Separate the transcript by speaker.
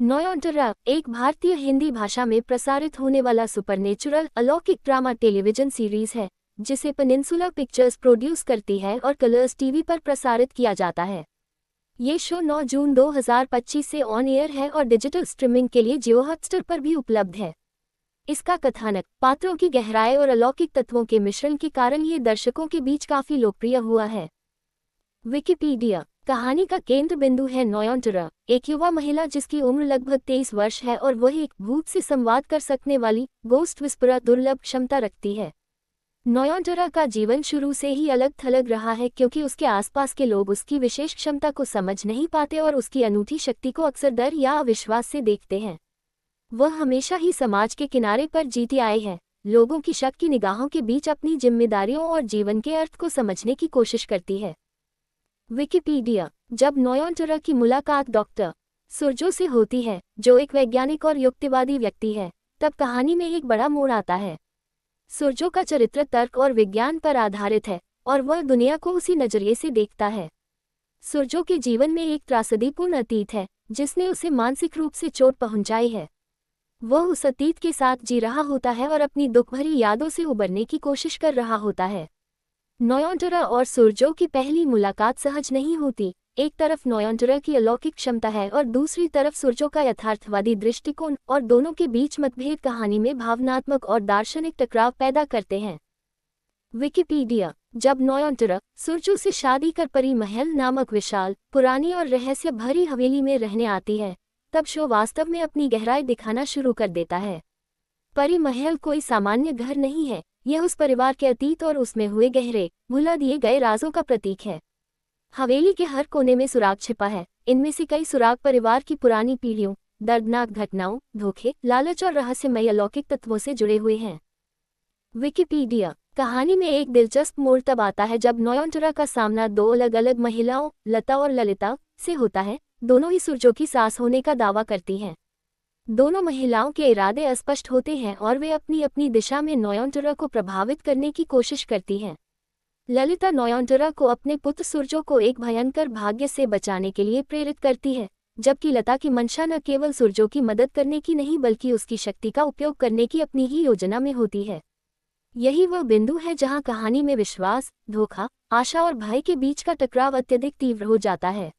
Speaker 1: नोयॉन्टरा एक भारतीय हिंदी भाषा में प्रसारित होने वाला सुपरनेचुरल अलौकिक ड्रामा टेलीविजन सीरीज है जिसे पेनिनसुला पिक्चर्स प्रोड्यूस करती है और कलर्स टीवी पर प्रसारित किया जाता है। ये शो 9 जून 2025 से ऑन एयर है और डिजिटल स्ट्रीमिंग के लिए जियो हॉटस्टार पर भी उपलब्ध है। इसका कथानक, पात्रों की गहराई और अलौकिक तत्वों के मिश्रण के कारण ये दर्शकों के बीच काफी लोकप्रिय हुआ है। विकिपीडिया। कहानी का केंद्र बिंदु है नोयॉन्टरा, एक युवा महिला जिसकी उम्र लगभग 23 वर्ष है और वह एक भूत से संवाद कर सकने वाली गोस्ट विस्परर दुर्लभ क्षमता रखती है। नोयॉन्टरा का जीवन शुरू से ही अलग थलग रहा है क्योंकि उसके आसपास के लोग उसकी विशेष क्षमता को समझ नहीं पाते और उसकी अनूठी शक्ति को अक्सर डर या अविश्वास से देखते हैं। वह हमेशा ही समाज के किनारे पर जीती आई है, लोगों की शक की निगाहों के बीच अपनी जिम्मेदारियों और जीवन के अर्थ को समझने की कोशिश करती है। विकिपीडिया। जब नोयॉन्टरा की मुलाकात डॉक्टर सुरजो से होती है, जो एक वैज्ञानिक और युक्तिवादी व्यक्ति है, तब कहानी में एक बड़ा मोड़ आता है। सुरजो का चरित्र तर्क और विज्ञान पर आधारित है और वह दुनिया को उसी नजरिए से देखता है। सुरजो के जीवन में एक त्रासदीपूर्ण अतीत है जिसने उसे मानसिक रूप से चोट पहुंचाई है। वह उस अतीत के साथ जी रहा होता है और अपनी दुखभरी यादों से उबरने की कोशिश कर रहा होता है। नोयॉन्टरा और सुरजो की पहली मुलाकात सहज नहीं होती। एक तरफ नोयॉन्टरा की अलौकिक क्षमता है और दूसरी तरफ सुरजो का यथार्थवादी दृष्टिकोण, और दोनों के बीच मतभेद कहानी में भावनात्मक और दार्शनिक टकराव पैदा करते हैं। विकिपीडिया। जब नोयॉन्टरा सुरजो से शादी कर परी महल नामक विशाल, पुरानी और रहस्य भरी हवेली में रहने आती है, तब शो वास्तव में अपनी गहराई दिखाना शुरू कर देता है। परी महल कोई सामान्य घर नहीं है, यह उस परिवार के अतीत और उसमें हुए गहरे, भुला दिए गए राजों का प्रतीक है। हवेली के हर कोने में सुराग छिपा है। इनमें से कई सुराग परिवार की पुरानी पीढ़ियों, दर्दनाक घटनाओं, धोखे, लालच और रहस्यमय अलौकिक तत्वों से जुड़े हुए हैं। विकिपीडिया। कहानी में एक दिलचस्प मोड़ तब आता है जब नोयॉन्टरा का सामना दो अलग अलग महिलाओं, लता और ललिता, से होता है। दोनों ही सुरजो की सास होने का दावा करती हैं। दोनों महिलाओं के इरादे अस्पष्ट होते हैं और वे अपनी अपनी दिशा में नोयॉन्टरा को प्रभावित करने की कोशिश करती हैं। ललिता नोयॉन्टरा को अपने पुत्र सुरजो को एक भयंकर भाग्य से बचाने के लिए प्रेरित करती है, जबकि लता की मंशा न केवल सुरजो की मदद करने की नहीं बल्कि उसकी शक्ति का उपयोग करने की अपनी ही योजना में होती है। यही वह बिंदु है जहां कहानी में विश्वास, धोखा, आशा और भय के बीच का टकराव अत्यधिक तीव्र हो जाता है।